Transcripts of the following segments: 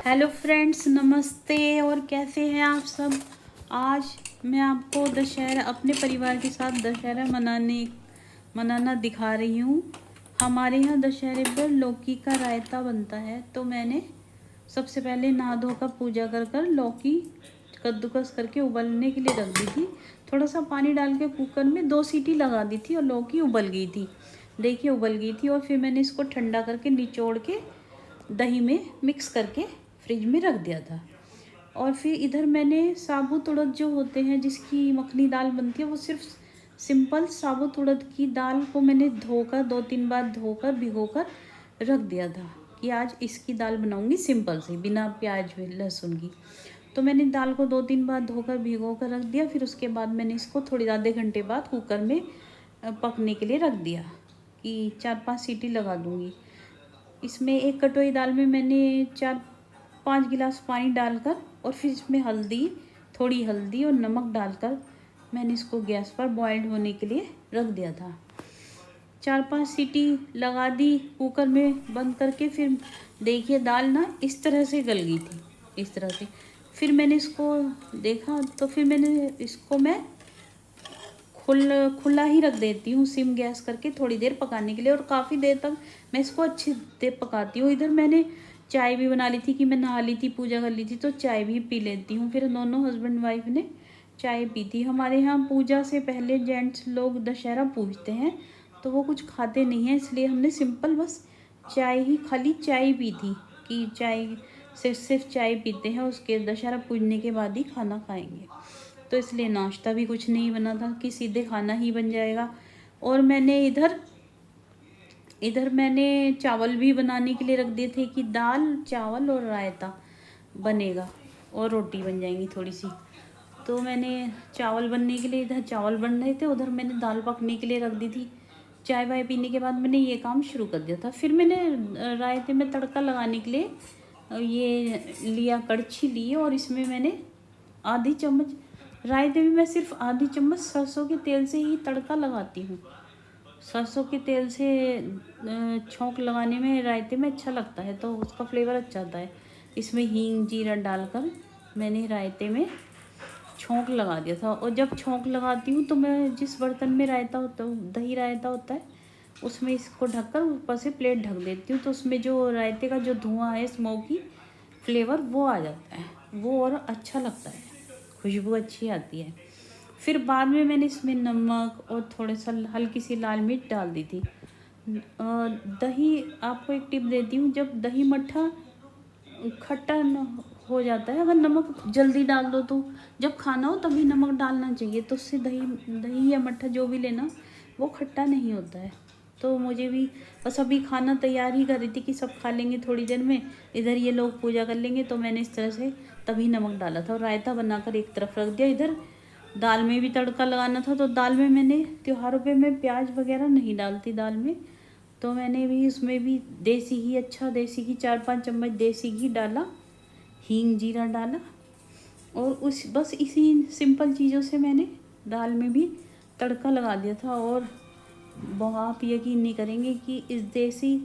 Hello friends, नमस्ते। और कैसे हैं आप सब। आज मैं आपको दशहरा अपने परिवार के साथ दशहरा मनाना दिखा रही हूँ। हमारे यहाँ दशहरे पर लौकी का रायता बनता है। तो मैंने सबसे पहले नहा धोकर पूजा कर कर लौकी कद्दूकस करके उबलने के लिए रख दी थी। थोड़ा सा पानी डाल के कुकर में 2 सीटी लगा दी थी और लौकी उबल गई थी। देखिए उबल गई थी। और फिर मैंने इसको ठंडा करके निचोड़ के दही में मिक्स करके फ्रिज में रख दिया था। और फिर इधर मैंने साबुत उड़द जो होते हैं, जिसकी मखनी दाल बनती है, वो सिर्फ सिंपल साबुत उड़द की दाल को मैंने धोकर 2-3 बार धोकर भिगोकर रख दिया था कि आज इसकी दाल बनाऊंगी सिंपल सी, बिना प्याज लहसुन की। तो मैंने दाल को 2-3 बार धोकर भिगो कर रख दिया। फिर उसके बाद मैंने इसको थोड़ी आधे घंटे बाद कुकर में पकने के लिए रख दिया कि 4-5 सीटी लगा दूँगी। इसमें 1 कटोरी दाल में मैंने 4-5 गिलास पानी डालकर और फिर इसमें थोड़ी हल्दी और नमक डालकर मैंने इसको गैस पर बॉइल्ड होने के लिए रख दिया था। 4-5 सीटी लगा दी कुकर में बंद करके। फिर देखिए दाल ना इस तरह से गल गई थी, इस तरह से। फिर मैंने इसको देखा तो फिर मैंने इसको मैं खुला ही रख देती हूँ सिम गैस करके थोड़ी देर पकाने के लिए। और काफ़ी देर तक मैं इसको अच्छी देर पकाती हूँ। इधर मैंने चाय भी बना ली थी कि मैं नहा ली थी, पूजा कर ली थी, तो चाय भी पी लेती हूँ। फिर दोनों हस्बैंड वाइफ ने चाय पी थी। हमारे यहाँ पूजा से पहले जेंट्स लोग दशहरा पूजते हैं, तो वो कुछ खाते नहीं हैं, इसलिए हमने सिंपल बस खाली चाय पी थी कि चाय सिर्फ चाय पीते हैं, उसके दशहरा पूजने के बाद ही खाना खाएंगे। तो इसलिए नाश्ता भी कुछ नहीं बना था कि सीधे खाना ही बन जाएगा। और मैंने इधर मैंने चावल भी बनाने के लिए रख दिए थे कि दाल चावल और रायता बनेगा और रोटी बन जाएंगी थोड़ी सी। तो मैंने चावल बनने के लिए, इधर चावल बन रहे थे, उधर मैंने दाल पकने के लिए रख दी थी। चाय वाय पीने के बाद मैंने ये काम शुरू कर दिया था। फिर मैंने रायते में तड़का लगाने के लिए कड़छी ली और इसमें मैंने आधी चम्मच, रायते में मैं सिर्फ आधी चम्मच सरसों के तेल से ही तड़का लगाती हूँ। सरसों के तेल से छौंक लगाने में रायते में अच्छा लगता है, तो उसका फ्लेवर अच्छा आता है। इसमें हींग जीरा डालकर मैंने रायते में छौंक लगा दिया था। और जब छौंक लगाती हूँ तो मैं जिस बर्तन में रायता होता है, दही रायता होता है, उसमें इसको ढककर ऊपर से प्लेट ढक देती हूँ। तो उसमें जो रायते का जो धुआं है, स्मोकी फ्लेवर, वो आ जाता है, वो और अच्छा लगता है, खुशबू अच्छी आती है। फिर बाद में मैंने इसमें नमक और थोड़ा सा हल्की सी लाल मिर्च डाल दी थी। दही, आपको एक टिप देती हूँ, जब दही मट्ठा खट्टा हो जाता है, अगर नमक जल्दी डाल दो तो जब खाना हो तभी नमक डालना चाहिए, तो उससे दही या मट्ठा जो भी लेना वो खट्टा नहीं होता है। तो मुझे भी बस अभी खाना तैयार ही कर रही थी कि सब खा लेंगे थोड़ी देर में, इधर ये लोग पूजा कर लेंगे, तो मैंने इस तरह से तभी नमक डाला था और रायता बनाकर एक तरफ रख दिया। इधर दाल में भी तड़का लगाना था, तो दाल में मैंने त्योहारों पे मैं प्याज वगैरह नहीं डालती दाल में, तो मैंने भी उसमें भी देसी घी 4-5 चम्मच देसी घी डाला, हींग जीरा डाला और बस इसी सिंपल चीज़ों से मैंने दाल में भी तड़का लगा दिया था। और आप यकीन नहीं करेंगे कि इस देसी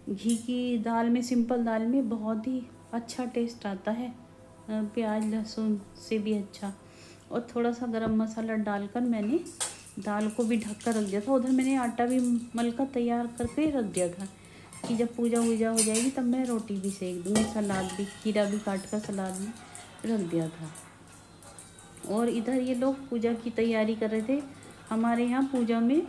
घी की दाल में, सिंपल दाल में बहुत ही अच्छा टेस्ट आता है, प्याज लहसुन से भी अच्छा। और थोड़ा सा गरम मसाला डालकर मैंने दाल को भी ढक कर रख दिया था। उधर मैंने आटा भी मल कर तैयार करके रख दिया था कि जब पूजा वूजा हो जाएगी तब मैं रोटी भी सेक दूँगी। सलाद भी, खीरा भी काट कर सलाद में रख दिया था। और इधर ये लोग पूजा की तैयारी कर रहे थे। हमारे यहाँ पूजा में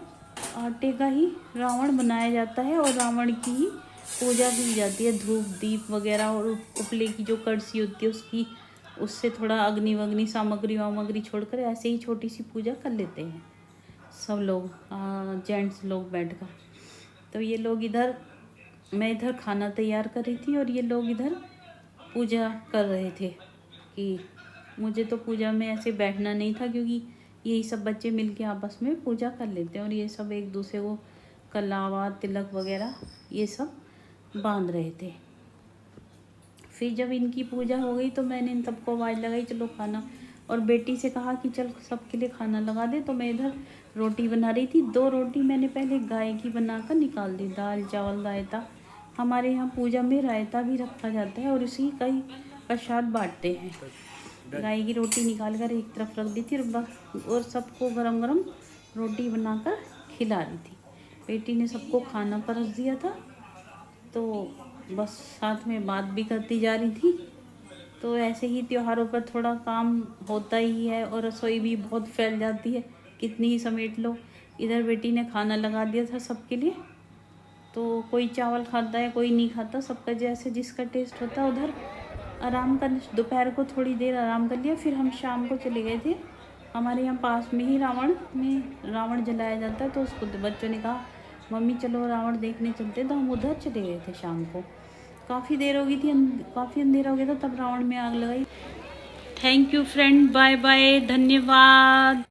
आटे का ही रावण बनाया जाता है और रावण की ही पूजा की जाती है, धूप दीप वगैरह। और उपले की जो कड़सी होती है उसकी, उससे थोड़ा अग्नि वग्नि सामग्री छोड़कर ऐसे ही छोटी सी पूजा कर लेते हैं सब लोग, जेंट्स लोग बैठकर। तो ये लोग इधर, मैं इधर खाना तैयार कर रही थी और ये लोग इधर पूजा कर रहे थे कि मुझे तो पूजा में ऐसे बैठना नहीं था, क्योंकि यही सब बच्चे मिलके आपस में पूजा कर लेते हैं और ये सब एक दूसरे को कलावा तिलक वगैरह ये सब बांध रहे थे। फिर जब इनकी पूजा हो गई तो मैंने इन सबको आवाज़ लगाई, चलो खाना, और बेटी से कहा कि चल सबके लिए खाना लगा दे। तो मैं इधर रोटी बना रही थी। 2 रोटी मैंने पहले गाय की बनाकर निकाल दी, दाल चावल रायता हमारे यहाँ पूजा में रायता भी रखा जाता है और इसी का ही प्रसाद बांटते हैं। गाय की रोटी निकाल कर एक तरफ रख दी थी और सबको गरम गरम रोटी बनाकर खिला रही थी। बेटी ने सबको खाना परस दिया था, तो बस साथ में बात भी करती जा रही थी। तो ऐसे ही त्योहारों पर थोड़ा काम होता ही है और रसोई भी बहुत फैल जाती है, कितनी ही समेट लो। इधर बेटी ने खाना लगा दिया था सबके लिए, तो कोई चावल खाता है कोई नहीं खाता, सबका जैसे जिसका टेस्ट होता है। उधर आराम कर, दोपहर को थोड़ी देर आराम कर लिया, फिर हम शाम को चले गए थे। हमारे यहाँ पास में ही रावण जलाया जाता है, तो उसको बच्चों ने कहा मम्मी चलो रावण देखने चलते, तो हम उधर चले गए थे शाम को। काफ़ी देर हो गई थी, काफ़ी अंधेरा हो गया था, तब रावण में आग लगाई। Thank you friend, bye bye, धन्यवाद।